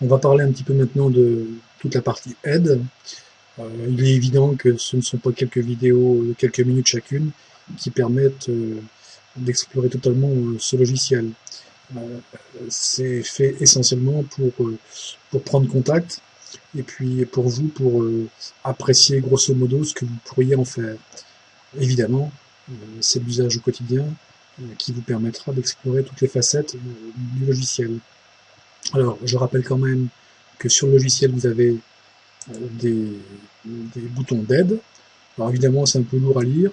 On va parler un petit peu maintenant de toute la partie aide. Il est évident que ce ne sont pas quelques vidéos de quelques minutes chacune qui permettent d'explorer totalement ce logiciel. C'est fait essentiellement pour prendre contact et puis pour vous, pour apprécier grosso modo ce que vous pourriez en faire. Évidemment, c'est l'usage au quotidien qui vous permettra d'explorer toutes les facettes du logiciel. Alors, je rappelle quand même que sur le logiciel, vous avez des boutons d'aide. Alors évidemment, c'est un peu lourd à lire,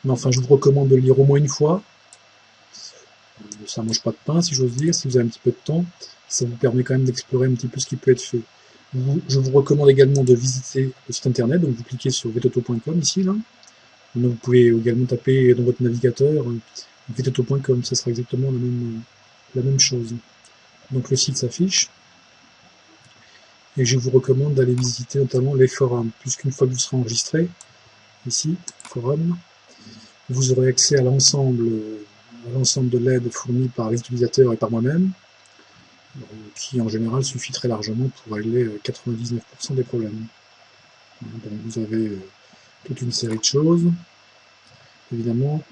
mais enfin, je vous recommande de le lire au moins une fois. Ça ne mange pas de pain, si j'ose dire, si vous avez un petit peu de temps. Ça vous permet quand même d'explorer un petit peu ce qui peut être fait. Je vous recommande également de visiter le site internet, donc vous cliquez sur vetoto.com ici, là. Donc vous pouvez également taper dans votre navigateur vetoto.com, ça sera exactement la même chose. Donc le site s'affiche. Et je vous recommande d'aller visiter notamment les forums, puisqu'une fois que vous serez enregistré, ici, forum, vous aurez accès à l'ensemble de l'aide fournie par les utilisateurs et par moi-même, qui en général suffit très largement pour régler 99% des problèmes. Donc vous avez toute une série de choses, évidemment.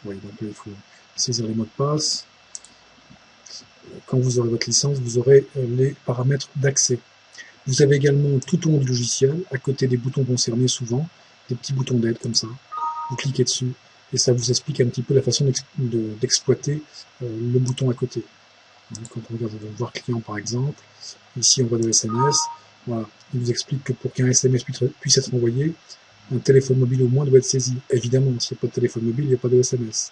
Oui, donc il faut saisir les mots de passe. Quand vous aurez votre licence, vous aurez les paramètres d'accès. Vous avez également tout au long du logiciel, à côté des boutons concernés souvent, des petits boutons d'aide comme ça. Vous cliquez dessus et ça vous explique un petit peu la façon d'exploiter le bouton à côté. Quand on regarde voir client par exemple, ici on voit de SMS, voilà. Il vous explique que pour qu'un SMS puisse être envoyé, un téléphone mobile au moins doit être saisi. Évidemment, s'il n'y a pas de téléphone mobile, il n'y a pas de SMS.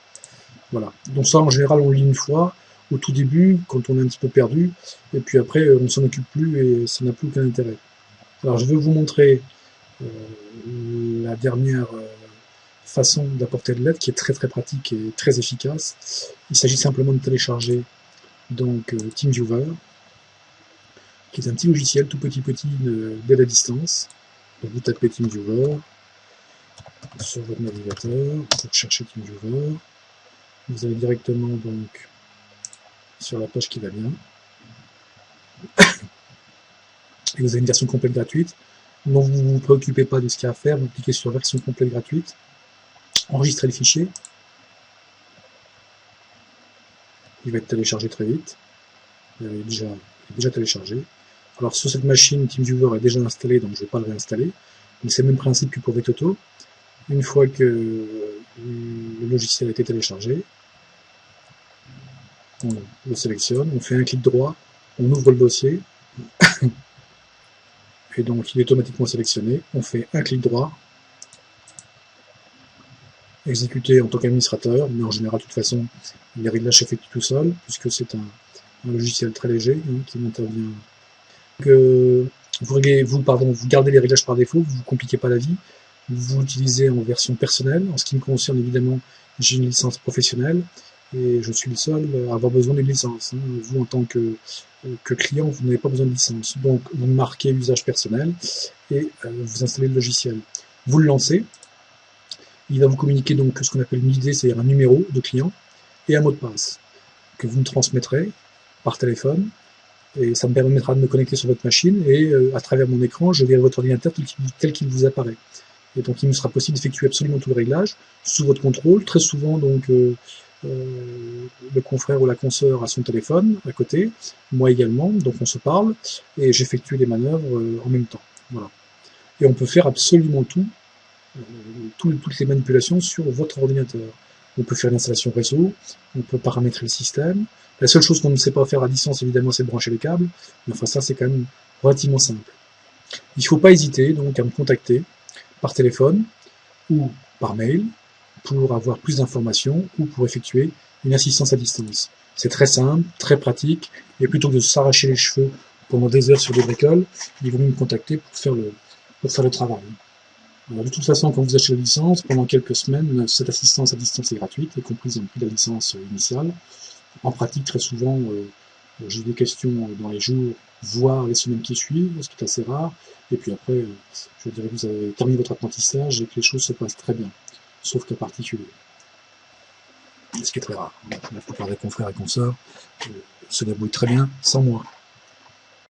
Voilà. Donc ça, en général, on le lit une fois, au tout début, quand on est un petit peu perdu, et puis après, on ne s'en occupe plus et ça n'a plus aucun intérêt. Alors, je vais vous montrer la dernière façon d'apporter de l'aide, qui est très très pratique et très efficace. Il s'agit simplement de télécharger donc TeamViewer, qui est un petit logiciel tout petit d'aide à distance. Donc vous tapez TeamViewer sur votre navigateur pour chercher TeamViewer. Vous allez directement donc sur la page qui va bien. Et vous avez une version complète gratuite. Donc vous ne vous préoccupez pas de ce qu'il y a à faire, vous cliquez sur version complète gratuite, enregistrez le fichier. Il va être téléchargé très vite. Il est déjà téléchargé. Alors sur cette machine, TeamViewer est déjà installé, donc je ne vais pas le réinstaller. Mais c'est le même principe que pour Vetoto. Une fois que le logiciel a été téléchargé, on le sélectionne, on fait un clic droit, on ouvre le dossier, et donc il est automatiquement sélectionné, on fait un clic droit, exécuter en tant qu'administrateur, mais en général de toute façon les réglages s'effectuent tout seul, puisque c'est un logiciel très léger qui n'intervient que vous gardez les réglages par défaut, vous ne vous compliquez pas la vie, vous l'utilisez en version personnelle. En ce qui me concerne, évidemment, j'ai une licence professionnelle et je suis le seul à avoir besoin d'une licence. Vous, en tant que client, vous n'avez pas besoin de licence. Donc, vous marquez usage personnel et vous installez le logiciel. Vous le lancez. Il va vous communiquer donc ce qu'on appelle une ID, c'est-à-dire un numéro de client et un mot de passe que vous me transmettrez par téléphone. Et ça me permettra de me connecter sur votre machine et à travers mon écran, je verrai votre ordinateur tel qu'il vous apparaît. Et donc il me sera possible d'effectuer absolument tout le réglage sous votre contrôle. Très souvent, donc le confrère ou la consoeur a son téléphone à côté, moi également, donc on se parle et j'effectue les manœuvres en même temps. Voilà. Et on peut faire absolument tout, toutes les manipulations sur votre ordinateur. On peut faire l'installation réseau, on peut paramétrer le système. La seule chose qu'on ne sait pas faire à distance, évidemment, c'est de brancher les câbles. Mais enfin, ça, c'est quand même relativement simple. Il ne faut pas hésiter donc à me contacter par téléphone ou par mail pour avoir plus d'informations ou pour effectuer une assistance à distance. C'est très simple, très pratique, et plutôt que de s'arracher les cheveux pendant des heures sur des bricoles, il vaut mieux me contacter pour faire le travail. Alors, de toute façon, quand vous achetez la licence, pendant quelques semaines, cette assistance à distance est gratuite, y compris dans le prix de la licence initiale. En pratique, très souvent, j'ai des questions dans les jours, voire les semaines qui suivent, ce qui est assez rare. Et puis après, je dirais que vous avez terminé votre apprentissage et que les choses se passent très bien, sauf cas particulier. Ce qui est très rare. La plupart des confrères et consoeurs se débrouillent très bien sans moi.